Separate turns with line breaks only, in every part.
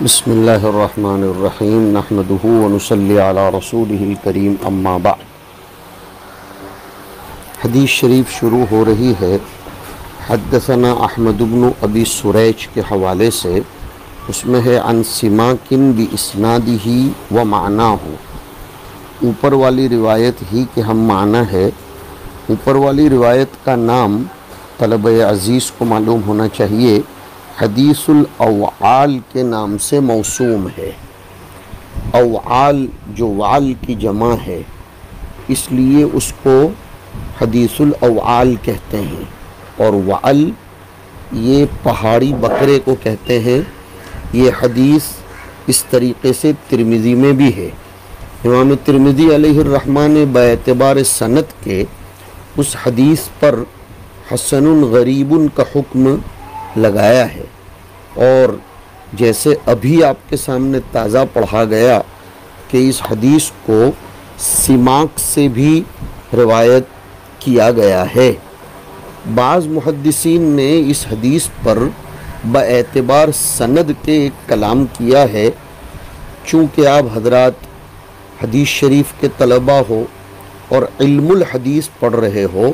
بسم اللہ الرحمن الرحیم نحمدہ ونصلی علی رسولہ الکریم اما بعد۔ حدیث شریف شروع ہو رہی ہے حدثنا احمد بن ابی سریج کے حوالے سے۔ اس میں ہے عن سماک باسنادہ و معناہ، اوپر والی روایت ہی کہ ہم معنی ہے۔ اوپر والی روایت کا نام طلبہ عزیز کو معلوم ہونا چاہیے، حدیث الاوعال کے نام سے موسوم ہے۔ اوعال جو وعل کی جمع ہے، اس لیے اس کو حدیث الاوعال کہتے ہیں، اور وعل یہ پہاڑی بکرے کو کہتے ہیں۔ یہ حدیث اس طریقے سے ترمذی میں بھی ہے۔ امام ترمذی علیہ الرحمہ نے باعتبار سند کے اس حدیث پر حسن غریب کا حکم لگایا ہے، اور جیسے ابھی آپ کے سامنے تازہ پڑھا گیا کہ اس حدیث کو سماک سے بھی روایت کیا گیا ہے۔ بعض محدثین نے اس حدیث پر باعتبار سند کے ایک کلام کیا ہے۔ چونکہ آپ حضرات حدیث شریف کے طلبہ ہو اور علم الحدیث پڑھ رہے ہو،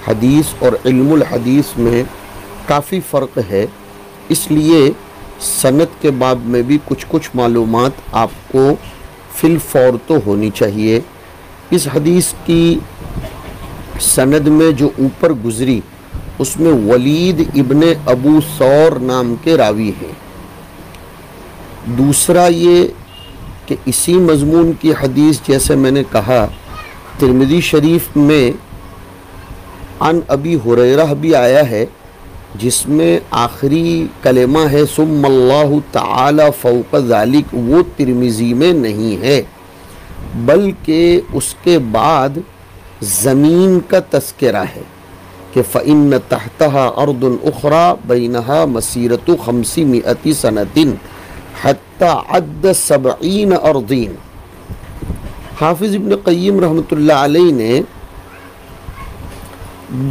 حدیث اور علم الحدیث میں کافی فرق ہے، اس لیے سند کے باب میں بھی کچھ معلومات آپ کو فی الفور تو ہونی چاہیے۔ اس حدیث کی سند میں جو اوپر گزری، اس میں ولید ابن ابو ثور نام کے راوی ہیں۔ دوسرا یہ کہ اسی مضمون کی حدیث جیسے میں نے کہا ترمذی شریف میں عن ابی ہریرہ بھی آیا ہے، جس میں آخری کلمہ ہے ثم اللہ تعالی فوق ذالک، وہ ترمذی میں نہیں ہے، بلکہ اس کے بعد زمین کا تذکرہ ہے کہ فإن تحتها أرض أخرى بينها مسيرة 500 سنة حتى عد 70 أرضين۔ حافظ ابن قیم رحمۃ اللہ علیہ نے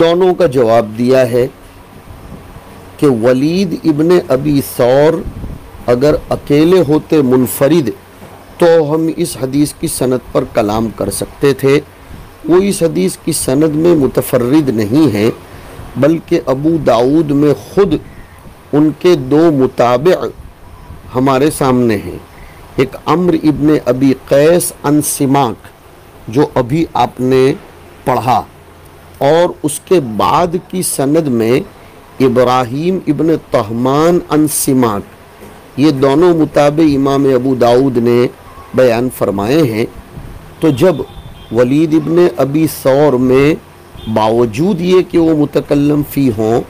دونوں کا جواب دیا ہے کہ ولید ابن ابی ثور اگر اکیلے ہوتے منفرد تو ہم اس حدیث کی سند پر کلام کر سکتے تھے۔ وہ اس حدیث کی سند میں متفرد نہیں ہے، بلکہ ابو داؤد میں خود ان کے دو متابع ہمارے سامنے ہیں۔ ایک عمرو ابن ابی قیس عن سماک جو ابھی آپ نے پڑھا، اور اس کے بعد کی سند میں ابراہیم ابن طہمان عن سماک، یہ دونوں متابع امام ابو داؤد نے بیان فرمائے ہیں۔ تو جب ولید ابن ابی ثور میں باوجود یہ کہ وہ متکلم فی ہوں،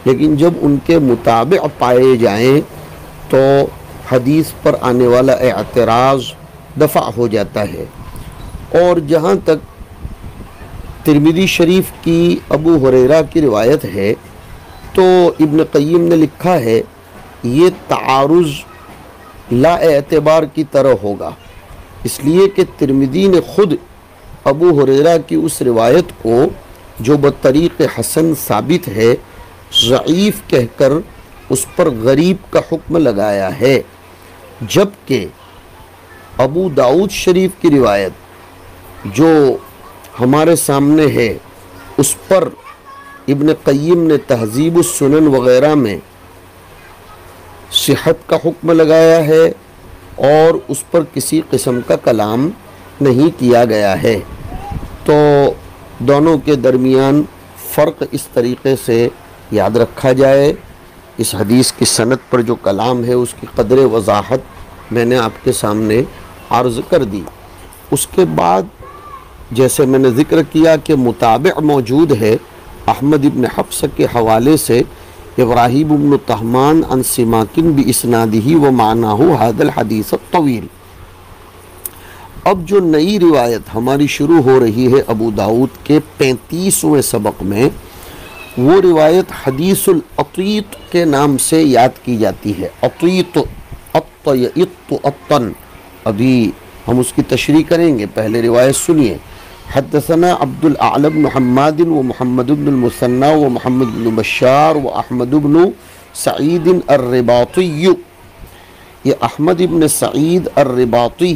لیکن جب ان کے متابع پائے جائیں تو حدیث پر آنے والا اعتراض دفع ہو جاتا ہے۔ اور جہاں تک ترمذی شریف کی ابو ہریرہ کی روایت ہے تو ابن قیم نے لکھا ہے یہ تعارض لا اعتبار کی طرح ہوگا، اس لیے کہ ترمذی نے خود ابو ہریرہ کی اس روایت کو جو بطریق حسن ثابت ہے ضعیف کہہ کر اس پر غریب کا حکم لگایا ہے، جبکہ ابو داؤد شریف کی روایت جو ہمارے سامنے ہے اس پر ابن قیم نے تہذیب السنن وغیرہ میں صحت کا حکم لگایا ہے، اور اس پر کسی قسم کا کلام نہیں کیا گیا ہے۔ تو دونوں کے درمیان فرق اس طریقے سے یاد رکھا جائے۔ اس حدیث کی سند پر جو کلام ہے اس کی قدر وضاحت میں نے آپ کے سامنے عرض کر دی۔ اس کے بعد جیسے میں نے ذکر کیا کہ متابع موجود ہے احمد ابن حفص کے حوالے سے ابراہیم ابن طہمان عن سماک باسنادہ و معناہ ھذا الحدیث الطویل۔ اب جو نئی روایت ہماری شروع ہو رہی ہے ابو داؤد کے 35ویں سبق میں، وہ روایت حدیث العطیط کے نام سے یاد کی جاتی ہے۔ عطیط، عط، عطن، ابھی ہم اس کی تشریح کریں گے، پہلے روایت سنیے۔ حدثنا عبد الاعلى بن حماد ومحمد بن المثنى ومحمد بن بشار واحمد بن سعید الرباطی، یہ احمد ابن سعید الرباطی،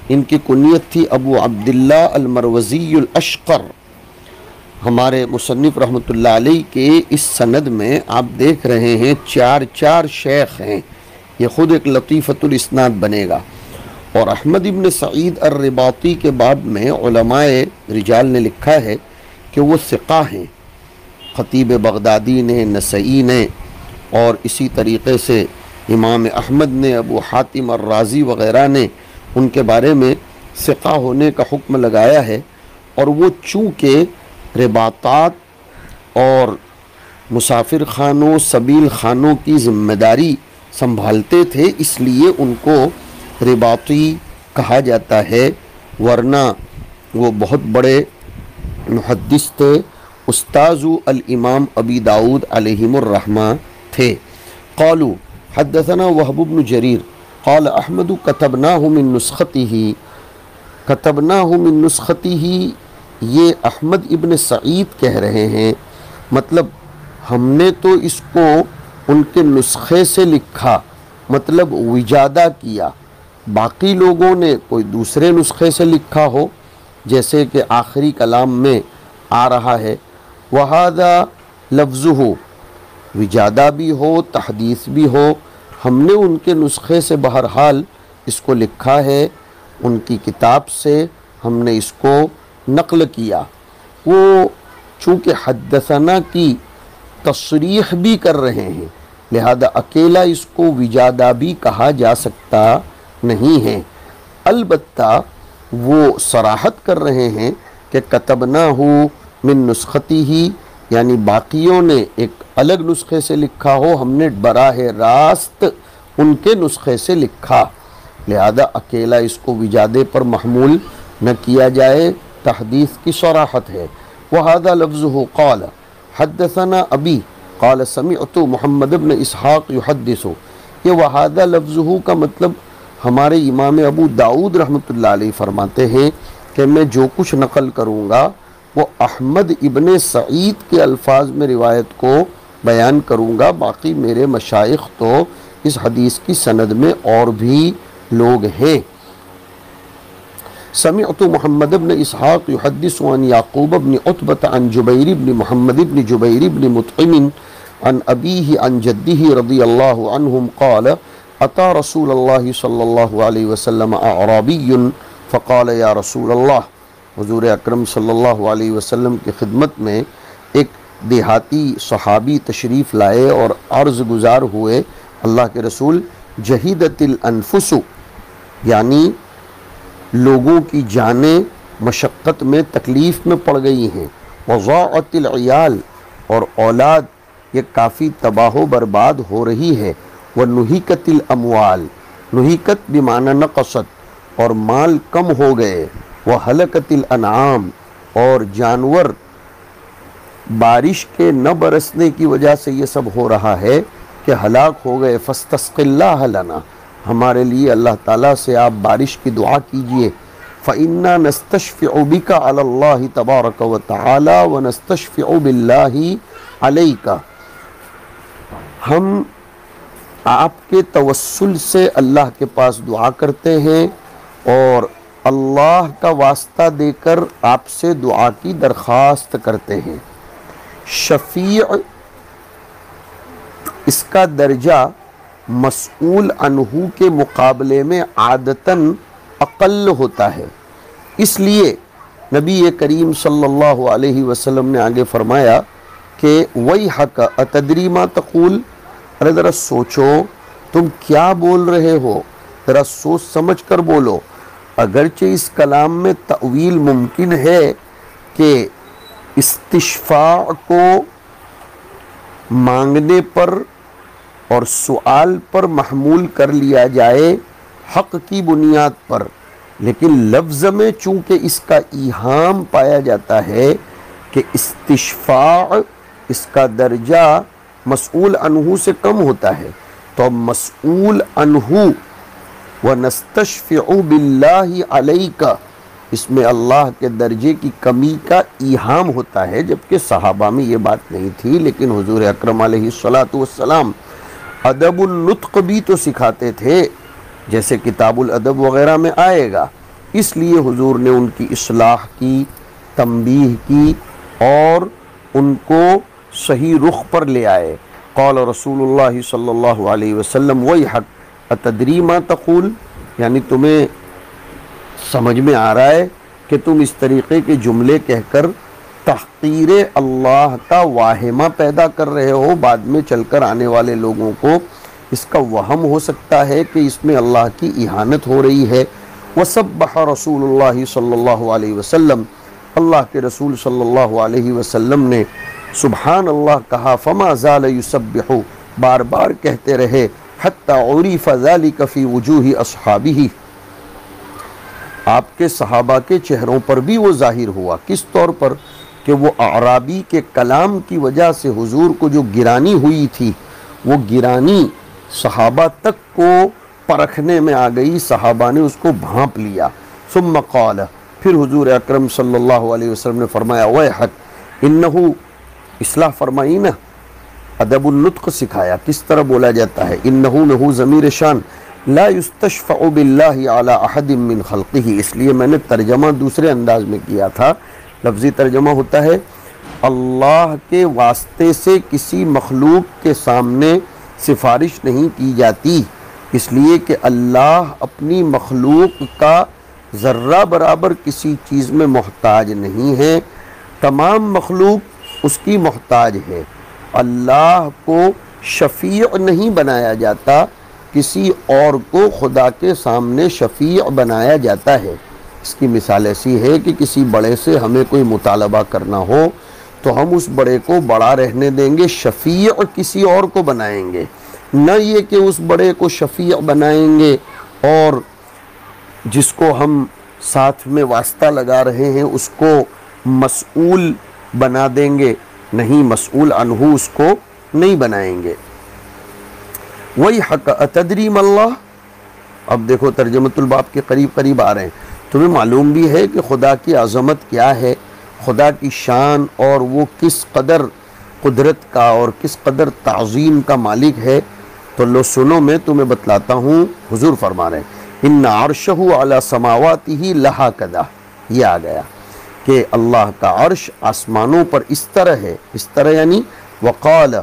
ان کی کنیت تھی ابو عبداللہ المروزی الاشقر۔ ہمارے مصنف رحمۃ اللہ علیہ کے اس سند میں آپ دیکھ رہے ہیں چار شیخ ہیں، یہ خود ایک لطیفۃ الاسناد بنے گا۔ اور احمد ابن سعید الرباطی کے بعد میں علماء رجال نے لکھا ہے کہ وہ ثقہ ہیں، خطیب بغدادی نے، نسائی نے، اور اسی طریقے سے امام احمد نے، ابو حاتم الرازی وغیرہ نے ان کے بارے میں ثقہ ہونے کا حکم لگایا ہے۔ اور وہ چونکہ رباطات اور مسافر خانوں، سبیل خانوں کی ذمہ داری سنبھالتے تھے، اس لیے ان کو رباطی کہا جاتا ہے، ورنہ وہ بہت بڑے محدث تھے، استاذ الامام ابی داؤد علیہم الرحمہ تھے۔ قالوا حدثنا وهب بن جریر قال احمد كتبناه من نسخته، یہ احمد ابن سعید کہہ رہے ہیں، مطلب ہم نے تو اس کو ان کے نسخے سے لکھا، مطلب وجادہ کیا، باقی لوگوں نے کوئی دوسرے نسخے سے لکھا ہو، جیسے کہ آخری کلام میں آ رہا ہے وَهَذَا لَفْظُهُ، وجادہ بھی ہو، تحدیث بھی ہو، ہم نے ان کے نسخے سے بہرحال اس کو لکھا ہے، ان کی کتاب سے ہم نے اس کو نقل کیا۔ وہ چونکہ حدثنا کی تصریح بھی کر رہے ہیں، لہذا اکیلا اس کو وجادہ بھی کہا جا سکتا نہیں ہے، البتہ وہ صراحت کر رہے ہیں کہ کتبناہ من نسختی، یعنی باقیوں نے ایک الگ نسخے سے لکھا ہو، ہم نے براہ راست ان کے نسخے سے لکھا، لہذا اکیلا اس کو وجادے پر محمول نہ کیا جائے، تحدیث کی صراحت ہے۔ وَهَذَا لَفْظُهُ قَالَ حَدَّثَنَا أَبِي قَالَ سَمِعْتُ محمد بن اسحاق يحدث، یہ وَهَذَا لَفْظُهُ کا مطلب ہمارے امام ابو داؤد رحمۃ اللہ علیہ فرماتے ہیں کہ میں جو کچھ نقل کروں گا وہ احمد ابن سعید کے الفاظ میں روایت کو بیان کروں گا، باقی میرے مشائخ تو اس حدیث کی سند میں اور بھی لوگ ہیں۔ سمعت محمد بن اسحاق يحدث عن یعقوب بن عتبۃ عن جبیر بن محمد بن جبیر بن مطعم عن ابیہ عن جدہ رضی اللہ عنہم قال اتى رسول اللہ صلی اللہ علیہ وسلم اعرابی فقال یا رسول اللہ، حضور اکرم صلی اللہ علیہ وسلم کی خدمت میں ایک دیہاتی صحابی تشریف لائے اور عرض گزار ہوئے، اللہ کے رسول، جہیدت الانفس، یعنی لوگوں کی جانیں مشقت میں، تکلیف میں پڑ گئی ہیں، وضاعت العیال، اور اولاد یہ کافی تباہ و برباد ہو رہی ہے، ونہیکت الاموال، نہیکت بمعنی نقصت، اور مال کم ہو گئے، وہلکت الانعام، اور جانور بارش کے نہ برسنے کی وجہ سے یہ سب ہو رہا ہے کہ ہلاک ہو گئے، فاستسق اللہ لنا، ہمارے لیے اللہ تعالیٰ سے آپ بارش کی دعا کیجئے، فإنا نستشفع بک علی اللہ تبارک و تعالی ونستشفع باللہ علیک، ہم آپ کے توسل سے اللہ کے پاس دعا کرتے ہیں اور اللہ کا واسطہ دے کر آپ سے دعا کی درخواست کرتے ہیں۔ شفیع، اس کا درجہ مسئول عنہ کے مقابلے میں عادتاً اقل ہوتا ہے، اس لیے نبی کریم صلی اللہ علیہ وسلم نے آگے فرمایا کہ وَيْحَكَ أَتَدْرِي مَا تَقُولُ، ارے ذرا سوچو تم کیا بول رہے ہو، ذرا سوچ سمجھ کر بولو، اگرچہ اس کلام میں تأویل ممکن ہے کہ استشفاع کو مانگنے پر اور سوال پر محمول کر لیا جائے حق کی بنیاد پر، لیکن لفظ میں چونکہ اس کا ایہام پایا جاتا ہے کہ استشفاع اس کا درجہ مسئول عنہ سے کم ہوتا ہے، تو مسئول عنہ وَنَسْتَشْفِعُ بِاللَّهِ عَلَيْكَ، اس میں اللہ کے درجے کی کمی کا ایہام ہوتا ہے، جبکہ صحابہ میں یہ بات نہیں تھی، لیکن حضور اکرم علیہ الصلاۃ والسلام ادب النطق بھی تو سکھاتے تھے، جیسے کتاب الادب وغیرہ میں آئے گا، اس لیے حضور نے ان کی اصلاح کی، تنبیہ کی اور ان کو صحیح رخ پر لے آئے۔ قال رسول اللہ صلی اللہ علیہ وسلم ویحک اتدری ما تقول، یعنی تمہیں سمجھ میں آ رہا ہے کہ تم اس طریقے کے جملے کہہ کر تحقیر اللہ کا واہمہ پیدا کر رہے ہو، بعد میں چل کر آنے والے لوگوں کو اس کا وہم ہو سکتا ہے کہ اس میں اللہ کی اہانت ہو رہی ہے۔ وسبح رسول اللہ صلی اللہ علیہ وسلم، اللہ کے رسول صلی اللہ علیہ وسلم نے سبحان اللہ کہا، فما زال یسبح، بار بار کہتے رہے، حتی عرف ذلک فی وجوہ اصحابہ، آپ کے صحابہ کے چہروں پر بھی وہ ظاہر ہوا۔ کس طور پر؟ کہ وہ اعرابی کے کلام کی وجہ سے حضور کو جو گرانی ہوئی تھی، وہ گرانی صحابہ تک کو پرکھنے میں آ گئی، صحابہ نے اس کو بھانپ لیا۔ ثم قال، پھر حضور اکرم صلی اللہ علیہ وسلم نے فرمایا، ویحک، انہو، اصلاح فرمائی نا، ادب النطق سکھایا کس طرح بولا جاتا ہے۔ انہو نہو ضمیر شان، لا یستشفع باللہ علی احد من خلقہ، اس لیے میں نے ترجمہ دوسرے انداز میں کیا تھا۔ لفظی ترجمہ ہوتا ہے اللہ کے واسطے سے کسی مخلوق کے سامنے سفارش نہیں کی جاتی، اس لیے کہ اللہ اپنی مخلوق کا ذرہ برابر کسی چیز میں محتاج نہیں ہے، تمام مخلوق اس کی محتاج ہے۔ اللہ کو شفیع نہیں بنایا جاتا، کسی اور کو خدا کے سامنے شفیع بنایا جاتا ہے۔ اس کی مثال ایسی ہے کہ کسی بڑے سے ہمیں کوئی مطالبہ کرنا ہو تو ہم اس بڑے کو بڑا رہنے دیں گے، شفیع کسی اور کو بنائیں گے، نہ یہ کہ اس بڑے کو شفیع بنائیں گے اور جس کو ہم ساتھ میں واسطہ لگا رہے ہیں اس کو مسئول بنا دیں گے، نہیں، مسئول عنہ اس کو نہیں بنائیں گے۔ وَيْحَكَ أَتَدْرِي مَا اللَّهُ، اب دیکھو ترجمۃ الباب کے قریب قریب آ رہے ہیں۔ تمہیں معلوم بھی ہے کہ خدا کی عظمت کیا ہے، خدا کی شان، اور وہ کس قدر قدرت کا اور کس قدر تعظیم کا مالک ہے، تو لو سنو، میں تمہیں بتلاتا ہوں۔ حضور فرما رہے ہیں، ان عرشہ علی سماواتہ لہا کدا، یہ آ گیا کہ اللہ کا عرش آسمانوں پر اس طرح ہے، اس طرح یعنی وقال،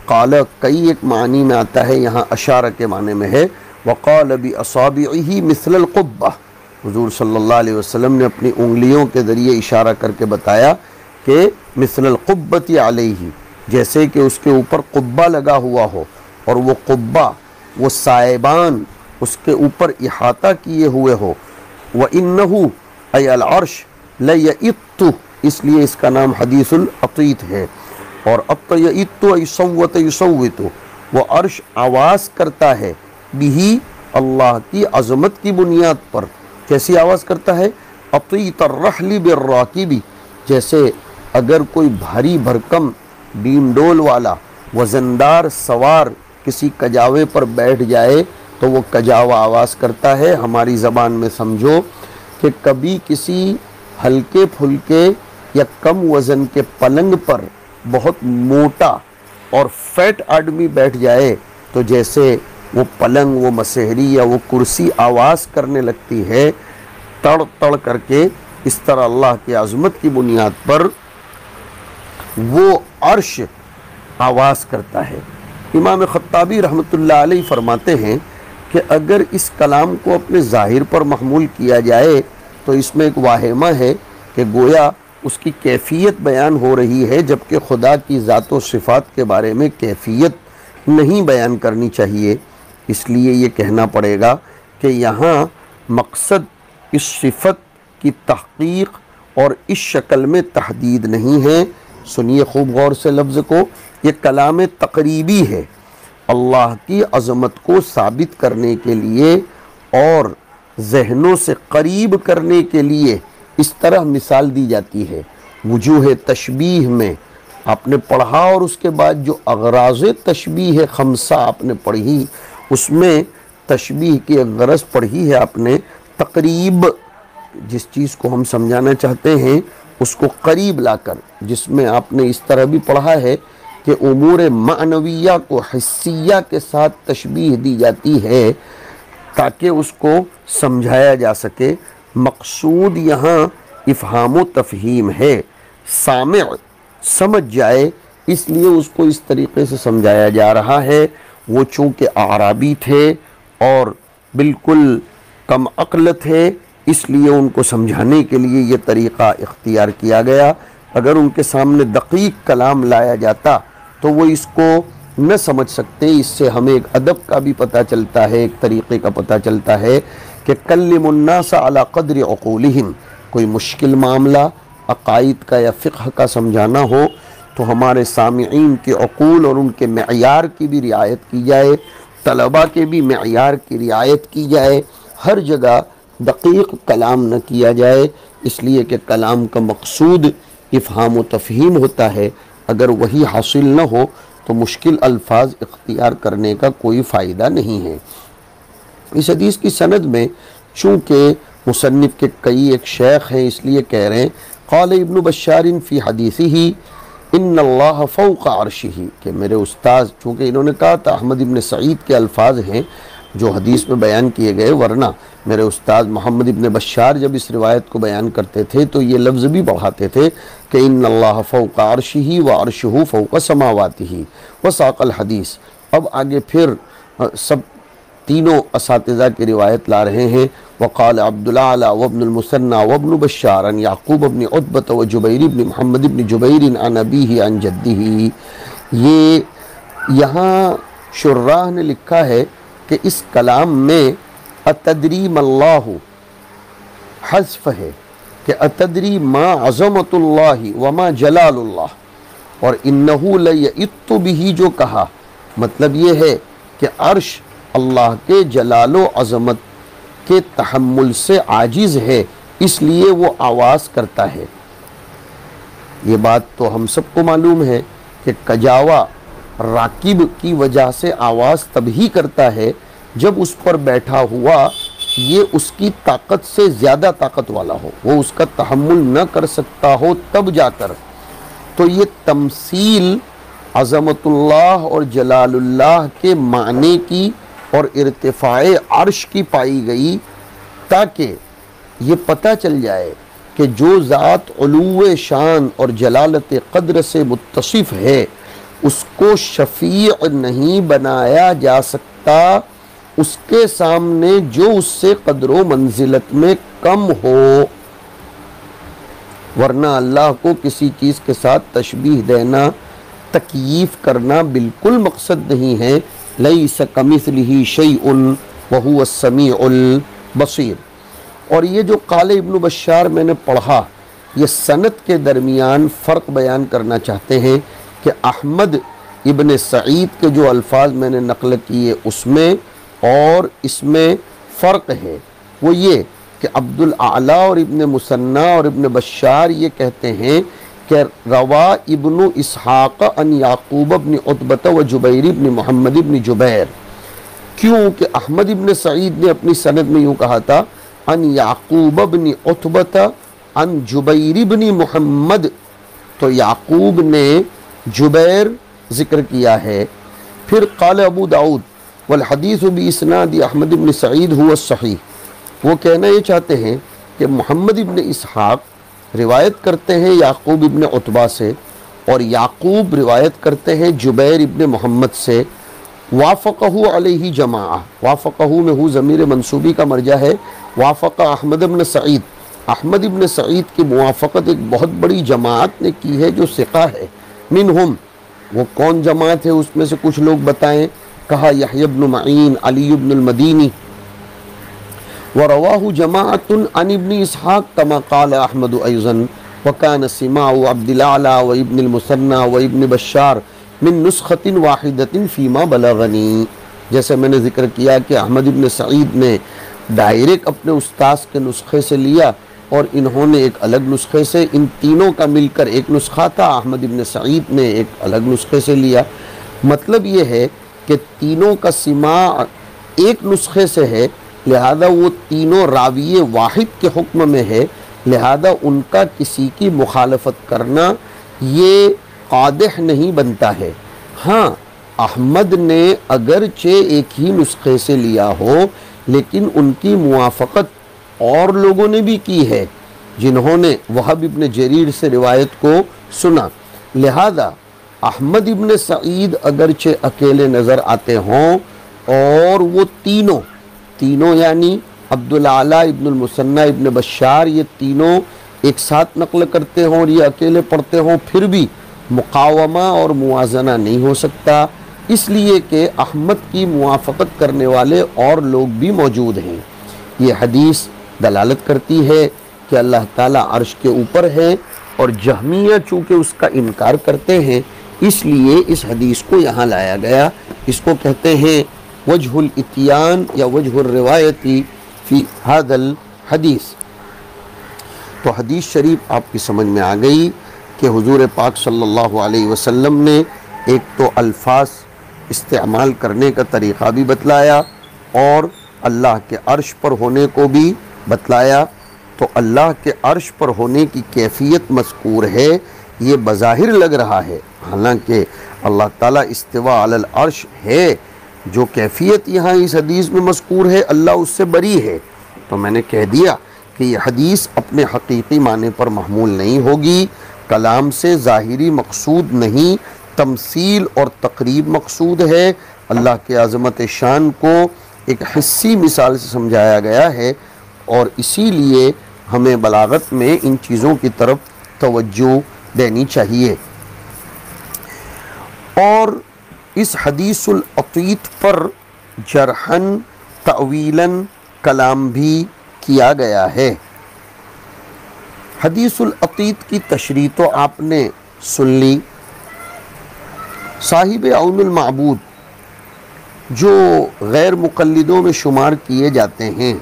قال کئی ایک معنی میں آتا ہے، یہاں اشارہ کے معنی میں ہے، وقال باصابعہ مثل القبہ، حضور صلی اللہ علیہ وسلم نے اپنی انگلیوں کے ذریعے اشارہ کر کے بتایا کہ مثل القبۃ علیہ، جیسے کہ اس کے اوپر قبہ لگا ہوا ہو، اور وہ قبہ، وہ سائبان اس کے اوپر احاطہ کیے ہوئے ہو۔ وَإِنَّهُ أي العرش لَيَئِطُّ، اس لیے اس کا نام حدیث العطیت ہے، اور اَطَّ صوت یصوت، وہ عرش آواز کرتا ہے، بھی اللہ کی عظمت کی بنیاد پر۔ کیسی آواز کرتا ہے؟ اطیط الرحل بالراکب، جیسے اگر کوئی بھاری بھرکم ڈیم ڈول والا وزندار سوار کسی کجاوے پر بیٹھ جائے تو وہ کجاوا آواز کرتا ہے۔ ہماری زبان میں سمجھو کہ کبھی کسی ہلکے پھلکے یا کم وزن کے پلنگ پر بہت موٹا اور فیٹ آدمی بیٹھ جائے تو جیسے وہ پلنگ، وہ مسہری یا وہ کرسی آواز کرنے لگتی ہے تڑ تڑ کر کے، اس طرح اللہ کی عظمت کی بنیاد پر وہ عرش آواز کرتا ہے۔ امام خطابی رحمۃ اللہ علیہ فرماتے ہیں کہ اگر اس کلام کو اپنے ظاہر پر محمول کیا جائے تو اس میں ایک واہمہ ہے کہ گویا اس کی کیفیت بیان ہو رہی ہے، جبکہ خدا کی ذات و صفات کے بارے میں کیفیت نہیں بیان کرنی چاہیے۔ اس لیے یہ کہنا پڑے گا کہ یہاں مقصد اس صفت کی تحقیق اور اس شکل میں تحدید نہیں ہے۔ سنیے خوب غور سے لفظ کو، یہ کلام تقریبی ہے، اللہ کی عظمت کو ثابت کرنے کے لیے اور ذہنوں سے قریب کرنے کے لیے اس طرح مثال دی جاتی ہے۔ وجوہ تشبیہ میں آپ نے پڑھا، اور اس کے بعد جو اغراض تشبیہ خمسہ آپ نے پڑھی، اس میں تشبیہ کی غرض پڑھی ہے آپ نے، تقریب، جس چیز کو ہم سمجھانا چاہتے ہیں اس کو قریب لا کر، جس میں آپ نے اس طرح بھی پڑھا ہے کہ امور معنویہ کو حسیہ کے ساتھ تشبیہ دی جاتی ہے تاکہ اس کو سمجھایا جا سکے۔ مقصود یہاں افہام و تفہیم ہے، سامع سمجھ جائے اس لیے اس کو اس طریقے سے سمجھایا جا رہا ہے۔ وہ چونکہ اعرابی تھے اور بالکل کم عقل تھے، اس لیے ان کو سمجھانے کے لیے یہ طریقہ اختیار کیا گیا۔ اگر ان کے سامنے دقیق کلام لایا جاتا تو وہ اس کو نہ سمجھ سکتے۔ اس سے ہمیں ایک ادب کا بھی پتہ چلتا ہے، ایک طریقے کا پتہ چلتا ہے کہ کلم الناس علی قدر عقولہم، کوئی مشکل معاملہ عقائد کا یا فقہ کا سمجھانا ہو تو ہمارے سامعین کے عقول اور ان کے معیار کی بھی رعایت کی جائے، طلباء کے بھی معیار کی رعایت کی جائے، ہر جگہ دقیق کلام نہ کیا جائے، اس لیے کہ کلام کا مقصود افہام و تفہیم ہوتا ہے۔ اگر وہی حاصل نہ ہو تو مشکل الفاظ اختیار کرنے کا کوئی فائدہ نہیں ہے۔ اس حدیث کی سند میں چونکہ مصنف کے کئی ایک شیخ ہیں، اس لیے کہہ رہے ہیں قال ابن بشار فی حدیثہ ان اللہ فوق عرشہ، کہ میرے استاذ، چونکہ انہوں نے کہا تھا احمد ابن سعید کے الفاظ ہیں جو حدیث میں بیان کیے گئے، ورنہ میرے استاذ محمد ابن بشار جب اس روایت کو بیان کرتے تھے تو یہ لفظ بھی بڑھاتے تھے کہ ان اللہ فوق عرشہ وعرشہ فوق سماواتہ وساق الحدیث۔ اب آگے پھر سب تینوں اساتذہ کی روایت لا رہے ہیں۔ وقال عبد الاعلی وابن المثنى وابن بشار عن یعقوب ابن عتبۃ وجبیر ابن محمد ابن جبیر عن ابیہ عن جدہ۔ یہ یہاں شراح نے لکھا ہے کہ اس کلام میں اتدری ما اللہ حذف ہے کہ اتدری ما عظمت اللہ وما جلال اللہ، اور انہ لیئت بہ جو کہا، مطلب یہ ہے کہ عرش اللہ کے جلال و عظمت کے تحمل سے عاجز ہے، اس لیے وہ آواز کرتا ہے۔ یہ بات تو ہم سب کو معلوم ہے کہ کجاوا راکب کی وجہ سے آواز تب ہی کرتا ہے جب اس پر بیٹھا ہوا یہ اس کی طاقت سے زیادہ طاقت والا ہو، وہ اس کا تحمل نہ کر سکتا ہو تب جا کر۔ تو یہ تمثیل عظمت اللہ اور جلال اللہ کے معنی کی اور ارتفاع عرش کی پائی گئی، تاکہ یہ پتہ چل جائے کہ جو ذات علو شان اور جلالت قدر سے متصف ہے اس کو شفیع نہیں بنایا جا سکتا اس کے سامنے جو اس سے قدر و منزلت میں کم ہو، ورنہ اللہ کو کسی چیز کے ساتھ تشبیہ دینا، تکییف کرنا بالکل مقصد نہیں ہے۔ لیس کمثلہ شیء وہو السمیع البصیر۔ اور یہ جو قال ابن بشار میں نے پڑھا، یہ سند کے درمیان فرق بیان کرنا چاہتے ہیں کہ احمد ابن سعید کے جو الفاظ میں نے نقل کیے اس میں اور اس میں فرق ہے۔ وہ یہ کہ عبد الاعلی اور ابن مثنى اور ابن بشار یہ کہتے ہیں کہ روا ابن اسحاق ان یعقوب ابن عتبۃ و جبیر ابن محمد ابن جبیر، کیوں کہ احمد ابن سعید نے اپنی سند میں یوں کہا تھا ان یعقوب ابن عتبۃ ان جبیر ابن محمد، تو یعقوب نے جبیر ذکر کیا ہے۔ پھر قال ابو داؤد والحدیث باسناد احمد ابن سعید هو الصحیح، وہ کہنا یہ چاہتے ہیں کہ محمد ابن اسحاق روایت کرتے ہیں یعقوب ابن عتبہ سے، اور یعقوب روایت کرتے ہیں جبیر ابن محمد سے۔ وافقہ علیہ جماعہ، وافقہ میں ہو ضمیر منصوبی کا مرجع ہے، وافق احمد ابن سعید، احمد ابن سعید کی موافقت ایک بہت بڑی جماعت نے کی ہے جو ثقہ ہے۔ منہم، وہ کون جماعت ہے اس میں سے کچھ لوگ بتائیں؟ کہا یحییٰ بن معین، علی بن المدینی، وَرَوَاهُ جَمَاعَةٌ عَنِ ابْنِ إِسْحَاقَ كَمَا قَالَ أَحْمَدُ أَيْضًا وَكَانَ سِمَاعُ عَبْدِ الْأَعْلَى وَابْنِ الْمُثَنَّى وَابْنِ بَشَّارٍ مِنْ نُسْخَةٍ وَاحِدَةٍ فِي مَا بَلَغَنِي۔ جیسے میں نے ذکر کیا کہ احمد ابن سعید نے ڈائریکٹ اپنے استاذ کے نسخے سے لیا اور انہوں نے ایک الگ نسخے سے، ان تینوں کا مل کر ایک نسخہ تھا، احمد ابن سعید نے ایک الگ نسخے سے لیا۔ مطلب یہ ہے کہ تینوں کا سماع ایک نسخے سے ہے، لہذا وہ تینوں راوی واحد کے حکم میں ہے، لہذا ان کا کسی کی مخالفت کرنا یہ قادح نہیں بنتا ہے۔ ہاں احمد نے اگرچہ ایک ہی نسخے سے لیا ہو لیکن ان کی موافقت اور لوگوں نے بھی کی ہے جنہوں نے وہب ابن جریر سے روایت کو سنا، لہذا احمد ابن سعید اگرچہ اکیلے نظر آتے ہوں اور وہ تینوں یعنی عبدالعلا ابن المثنی ابن بشار یہ تینوں ایک ساتھ نقل کرتے ہوں اور یہ اکیلے پڑھتے ہوں، پھر بھی مقاومہ اور موازنہ نہیں ہو سکتا، اس لیے کہ احمد کی موافقت کرنے والے اور لوگ بھی موجود ہیں۔ یہ حدیث دلالت کرتی ہے کہ اللہ تعالیٰ عرش کے اوپر ہے، اور جہمیہ چونکہ اس کا انکار کرتے ہیں اس لیے اس حدیث کو یہاں لایا گیا۔ اس کو کہتے ہیں وجہ الاتیان یا وجہ الروایتی فی ھذا الحدیث۔ تو حدیث شریف آپ کی سمجھ میں آ گئی کہ حضور پاک صلی اللہ علیہ وسلم نے ایک تو الفاظ استعمال کرنے کا طریقہ بھی بتلایا اور اللہ کے عرش پر ہونے کو بھی بتلایا۔ تو اللہ کے عرش پر ہونے کی کیفیت مذکور ہے، یہ بظاہر لگ رہا ہے، حالانکہ اللہ تعالیٰ استوا علی العرش ہے، جو کیفیت یہاں اس حدیث میں مذکور ہے اللہ اس سے بری ہے۔ تو میں نے کہہ دیا کہ یہ حدیث اپنے حقیقی معنی پر محمول نہیں ہوگی، کلام سے ظاہری مقصود نہیں، تمثیل اور تقریب مقصود ہے۔ اللہ کے عظمت شان کو ایک حسی مثال سے سمجھایا گیا ہے، اور اسی لیے ہمیں بلاغت میں ان چیزوں کی طرف توجہ دینی چاہیے۔ اور اس حدیث العطیت پر جرحن تعویلاً کلام بھی کیا گیا ہے۔ حدیث العطیت کی تشریح تو آپ نے سن لی۔ صاحب عون المعبود جو غیر مقلدوں میں شمار کیے جاتے ہیں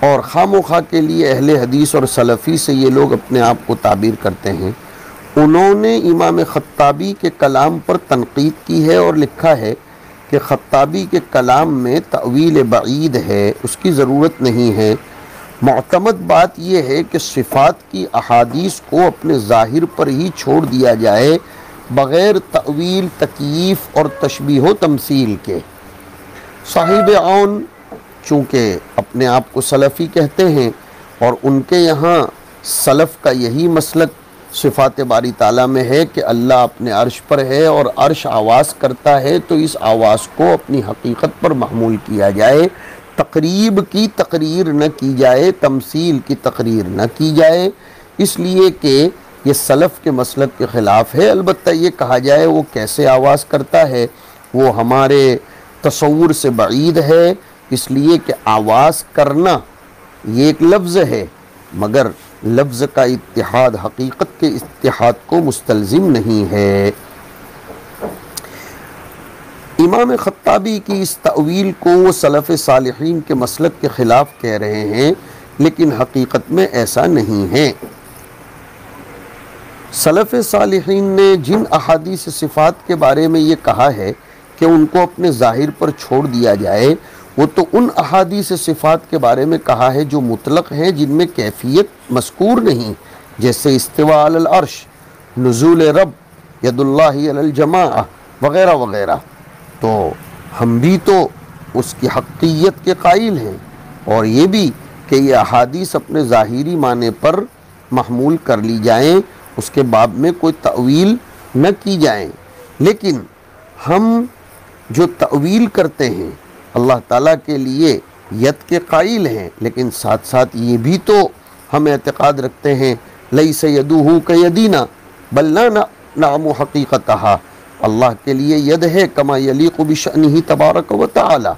اور خام و خواہ کے لیے اہل حدیث اور سلفی سے یہ لوگ اپنے آپ کو تعبیر کرتے ہیں، انہوں نے امام خطابی کے کلام پر تنقید کی ہے اور لکھا ہے کہ خطابی کے کلام میں تأویل بعید ہے، اس کی ضرورت نہیں ہے۔ معتمد بات یہ ہے کہ صفات کی احادیث کو اپنے ظاہر پر ہی چھوڑ دیا جائے بغیر تأویل، تکییف اور تشبیہ و تمثیل کے۔ صاحب عون چونکہ اپنے آپ کو سلفی کہتے ہیں اور ان کے یہاں سلف کا یہی مسلک صفات باری تعالیٰ میں ہے کہ اللہ اپنے عرش پر ہے اور عرش آواز کرتا ہے، تو اس آواز کو اپنی حقیقت پر محمول کیا جائے، تقریب کی تقریر نہ کی جائے، تمثیل کی تقریر نہ کی جائے، اس لیے کہ یہ سلف کے مسلک کے خلاف ہے۔ البتہ یہ کہا جائے وہ کیسے آواز کرتا ہے وہ ہمارے تصور سے بعید ہے، اس لیے کہ آواز کرنا یہ ایک لفظ ہے، مگر لفظ کا اتحاد حقیقت کے اتحاد کو مستلزم نہیں ہے۔ امام خطابی کی اس تأویل کو وہ سلف صالحین کے مسلک کے خلاف کہہ رہے ہیں، لیکن حقیقت میں ایسا نہیں ہے۔ سلف صالحین نے جن احادیث صفات کے بارے میں یہ کہا ہے کہ ان کو اپنے ظاہر پر چھوڑ دیا جائے، وہ تو ان احادیث صفات کے بارے میں کہا ہے جو مطلق ہیں، جن میں کیفیت مذکور نہیں، جیسے استواء علی العرش، نزول رب، ید اللہ علی الجماعہ وغیرہ وغیرہ۔ تو ہم بھی تو اس کی حقیقت کے قائل ہیں، اور یہ بھی کہ یہ احادیث اپنے ظاہری معنی پر محمول کر لی جائیں، اس کے باب میں کوئی تأویل نہ کی جائیں۔ لیکن ہم جو تأویل کرتے ہیں اللہ تعالیٰ کے لیے ید کے قائل ہیں، لیکن ساتھ ساتھ یہ بھی تو ہم اعتقاد رکھتے ہیں لیس یدہ کیدینا بل لا نعلم حقیقتہا، اللہ کے لیے ید ہے کما یلیق بشأنہ تبارک و تعالی۔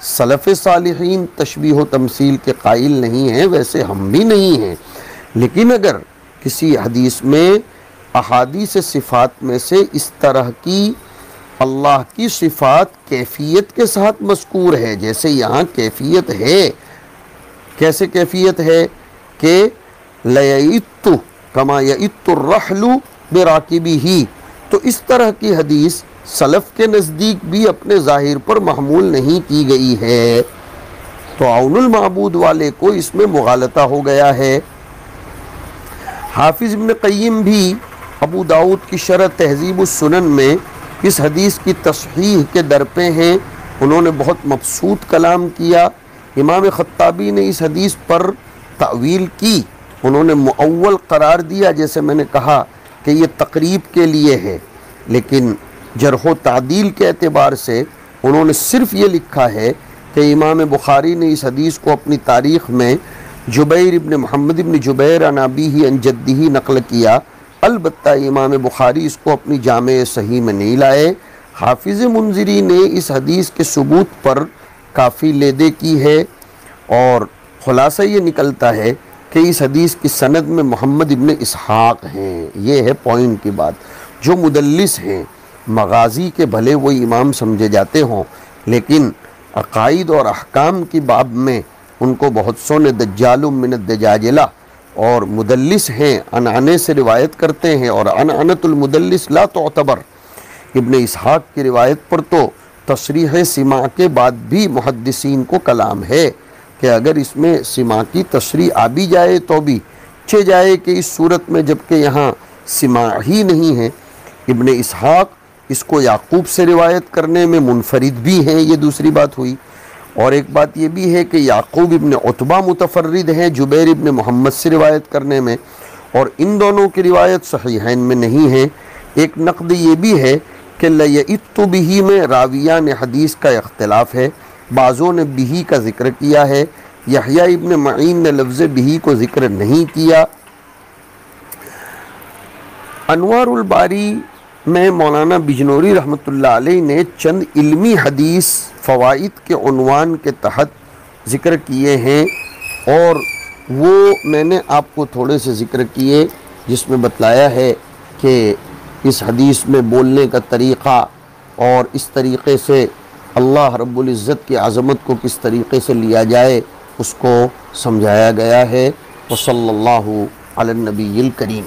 سلف صالحین تشبیہ و تمثیل کے قائل نہیں ہیں، ویسے ہم بھی نہیں ہیں، لیکن اگر کسی حدیث میں احادیث صفات میں سے اس طرح کی اللہ کی صفات کیفیت کے ساتھ مذکور ہے، جیسے یہاں کیفیت ہے، کیسے کیفیت ہے کہ لَيَئِتُّ كَمَا يَئِتُّ الرَّحْلُ بِرَاكِبِهِ، تو اس طرح کی حدیث سلف کے نزدیک بھی اپنے ظاہر پر محمول نہیں کی گئی ہے، تو عون المعبود والے کو اس میں مغالطہ ہو گیا ہے۔ حافظ ابن قیم بھی ابو داؤد کی شرح تہذیب السنن میں اس حدیث کی تصحیح کے در پہ ہیں، انہوں نے بہت مبسوط کلام کیا۔ امام خطابی نے اس حدیث پر تعویل کی، انہوں نے مؤول قرار دیا، جیسے میں نے کہا کہ یہ تقریب کے لیے ہے، لیکن جرح و تعدیل کے اعتبار سے انہوں نے صرف یہ لکھا ہے کہ امام بخاری نے اس حدیث کو اپنی تاریخ میں جبیر ابن محمد ابن جبیر عن ابیہ عن جدہ نقل کیا، البتہ امام بخاری اس کو اپنی جامع صحیح میں نہیں لائے۔ حافظ منذری نے اس حدیث کے ثبوت پر کافی لیدے کی ہے، اور خلاصہ یہ نکلتا ہے کہ اس حدیث کی سند میں محمد ابن اسحاق ہیں۔ یہ ہے پوائنٹ کی بات۔ جو مدلس ہیں، مغازی کے بھلے وہی امام سمجھے جاتے ہوں، لیکن عقائد اور احکام کی باب میں ان کو بہت سو نے دجال من الدجاجلہ اور مدلس ہیں، عنعنے سے روایت کرتے ہیں، اور عنعنۃ المدلس لا تعتبر۔ ابن اسحاق کی روایت پر تو تصریح سماع کے بعد بھی محدثین کو کلام ہے کہ اگر اس میں سماع کی تصریح آ بھی جائے تو بھی چھ جائے کہ اس صورت میں، جبکہ یہاں سماع ہی نہیں ہے۔ ابن اسحاق اس کو یعقوب سے روایت کرنے میں منفرد بھی ہیں، یہ دوسری بات ہوئی۔ اور ایک بات یہ بھی ہے کہ یعقوب ابن عتبہ متفرد ہیں جبیر ابن محمد سے روایت کرنے میں، اور ان دونوں کی روایت صحیحین میں نہیں ہے۔ ایک نقد یہ بھی ہے کہ لَيَئِتُّ بِهِ میں راویان حدیث کا اختلاف ہے، بعضوں نے بِهِ کا ذکر کیا ہے، یحییٰ ابن معین نے لفظ بِهِ کو ذکر نہیں کیا۔ انوار الباری میں مولانا بجنوری رحمۃ اللہ علیہ نے چند علمی حدیث فوائد کے عنوان کے تحت ذکر کیے ہیں، اور وہ میں نے آپ کو تھوڑے سے ذکر کیے، جس میں بتلایا ہے کہ اس حدیث میں بولنے کا طریقہ اور اس طریقے سے اللہ رب العزت کی عظمت کو کس طریقے سے لیا جائے اس کو سمجھایا گیا ہے۔ وصلی اللہ علی النبی الکریم۔